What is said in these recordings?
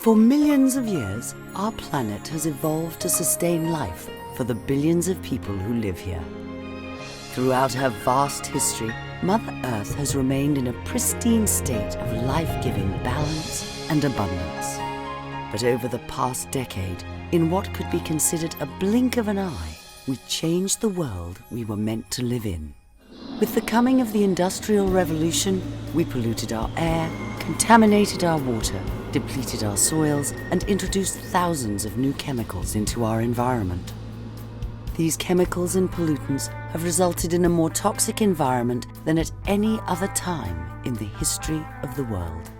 For millions of years, our planet has evolved to sustain life for the billions of people who live here. Throughout her vast history, Mother Earth has remained in a pristine state of life-giving balance and abundance. But over the past decade, in what could be considered a blink of an eye, we changed the world we were meant to live in. With the coming of the Industrial Revolution, we polluted our air, contaminated our water, depleted our soils, and introduced thousands of new chemicals into our environment. These chemicals and pollutants have resulted in a more toxic environment than at any other time in the history of the world.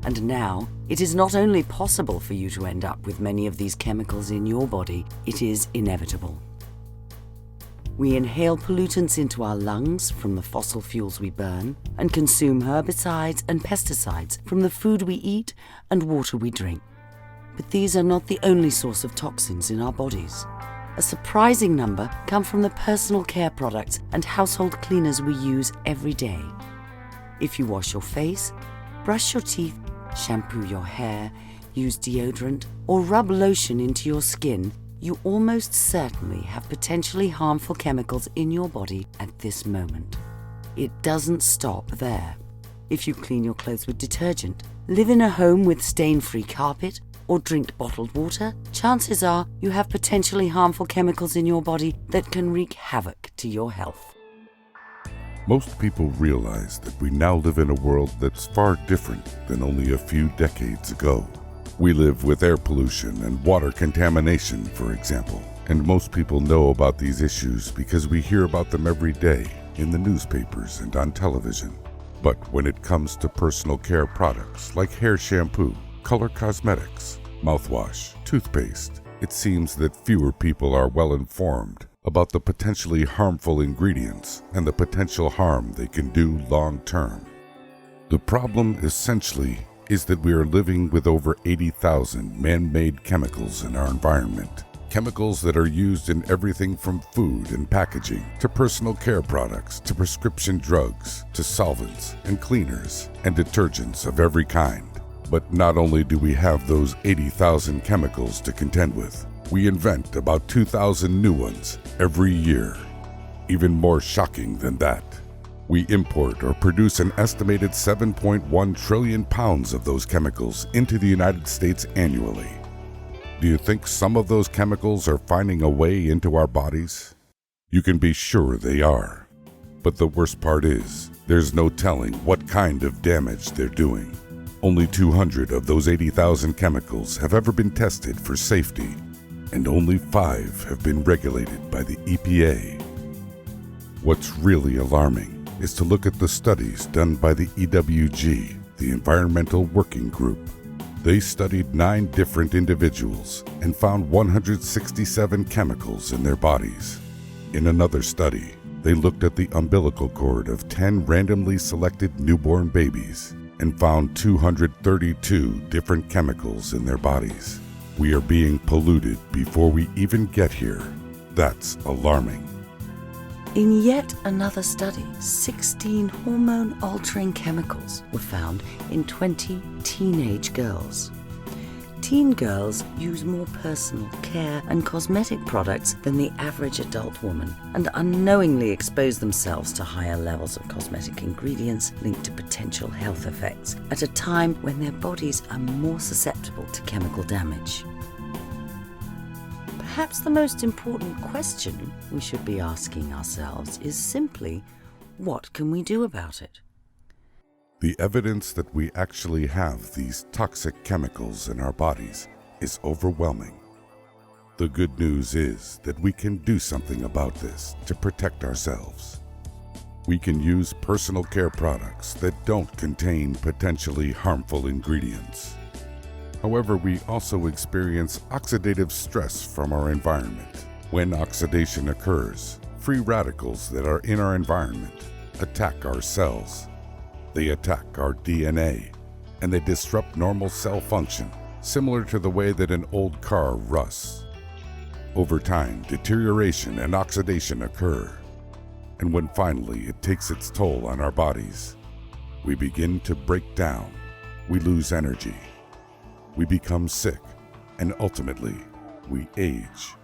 And now, it is not only possible for you to end up with many of these chemicals in your body, it is inevitable. We inhale pollutants into our lungs from the fossil fuels we burn and consume herbicides and pesticides from the food we eat and water we drink. But these are not the only source of toxins in our bodies. A surprising number come from the personal care products and household cleaners we use every day. If you wash your face, brush your teeth, shampoo your hair, use deodorant, or rub lotion into your skin, you almost certainly have potentially harmful chemicals in your body at this moment. It doesn't stop there. If you clean your clothes with detergent, live in a home with stain-free carpet, or drink bottled water, chances are you have potentially harmful chemicals in your body that can wreak havoc to your health. Most people realize that we now live in a world that's far different than only a few decades ago. We live with air pollution and water contamination, for example, and most people know about these issues because we hear about them every day in the newspapers and on television. But when it comes to personal care products like hair shampoo, color cosmetics, mouthwash, toothpaste, it seems that fewer people are well informed about the potentially harmful ingredients and the potential harm they can do long term. The problem essentially is that we are living with over 80,000 man-made chemicals in our environment. Chemicals that are used in everything from food and packaging to personal care products to prescription drugs to solvents and cleaners and detergents of every kind. But not only do we have those 80,000 chemicals to contend with, we invent about 2,000 new ones every year. Even more shocking than that, we import or produce an estimated 7.1 trillion pounds of those chemicals into the United States annually. Do you think some of those chemicals are finding a way into our bodies? You can be sure they are. But the worst part is, there's no telling what kind of damage they're doing. Only 200 of those 80,000 chemicals have ever been tested for safety, and only 5 have been regulated by the EPA. What's really alarming is to look at the studies done by the EWG, the Environmental Working Group. They studied 9 different individuals and found 167 chemicals in their bodies. In another study, they looked at the umbilical cord of 10 randomly selected newborn babies and found 232 different chemicals in their bodies. We are being polluted before we even get here. That's alarming. In yet another study, 16 hormone-altering chemicals were found in 20 teenage girls. Teen girls use more personal care and cosmetic products than the average adult woman and unknowingly expose themselves to higher levels of cosmetic ingredients linked to potential health effects at a time when their bodies are more susceptible to chemical damage. Perhaps the most important question we should be asking ourselves is simply, what can we do about it? The evidence that we actually have these toxic chemicals in our bodies is overwhelming. The good news is that we can do something about this to protect ourselves. We can use personal care products that don't contain potentially harmful ingredients. However, we also experience oxidative stress from our environment. When oxidation occurs, free radicals that are in our environment attack our cells. They attack our DNA, and they disrupt normal cell function, similar to the way that an old car rusts. Over time, deterioration and oxidation occur, and when finally it takes its toll on our bodies, we begin to break down. We lose energy. we become sick, and ultimately, we age.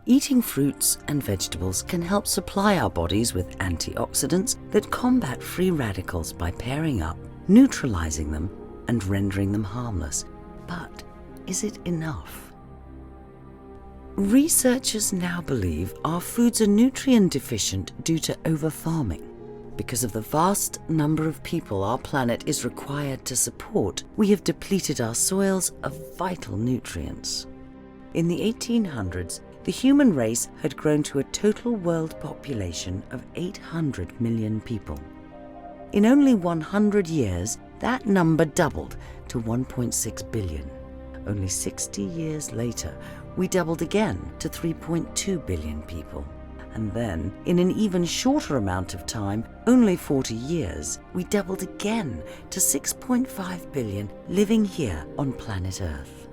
Eating fruits and vegetables can help supply our bodies with antioxidants that combat free radicals by pairing up, neutralizing them, and rendering them harmless. But is it enough? Researchers now believe our foods are nutrient deficient due to overfarming. Because of the vast number of people our planet is required to support, we have depleted our soils of vital nutrients. In the 1800s, the human race had grown to a total world population of 800 million people. In only 100 years, that number doubled to 1.6 billion. Only 60 years later, we doubled again to 3.2 billion people. And then, in an even shorter amount of time, only 40 years, we doubled again to 6.5 billion living here on planet Earth.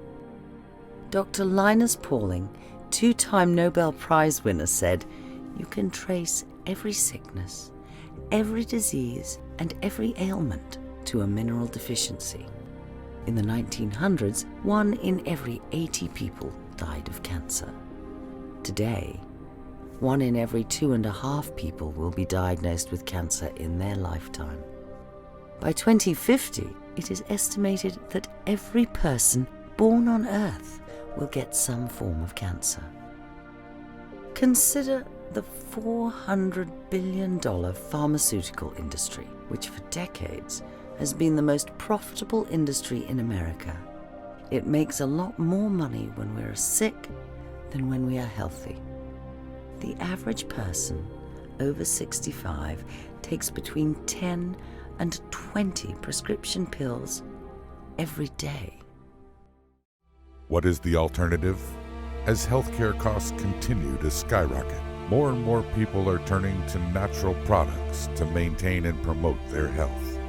Dr. Linus Pauling, two-time Nobel Prize winner, said, "You can trace every sickness, every disease, and every ailment to a mineral deficiency." In the 1900s, 1 in every 80 people died of cancer. Today, 1 in every 2.5 people will be diagnosed with cancer in their lifetime. By 2050, it is estimated that every person born on Earth will get some form of cancer. Consider the $400 billion pharmaceutical industry, which for decades has been the most profitable industry in America. It makes a lot more money when we're sick than when we are healthy. The average person over 65 takes between 10 and 20 prescription pills every day. What is the alternative? As healthcare costs continue to skyrocket, more and more people are turning to natural products to maintain and promote their health.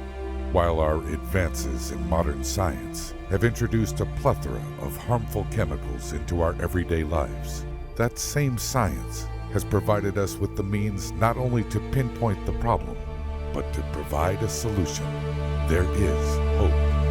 While our advances in modern science have introduced a plethora of harmful chemicals into our everyday lives, that same science has provided us with the means not only to pinpoint the problem, but to provide a solution. There is hope.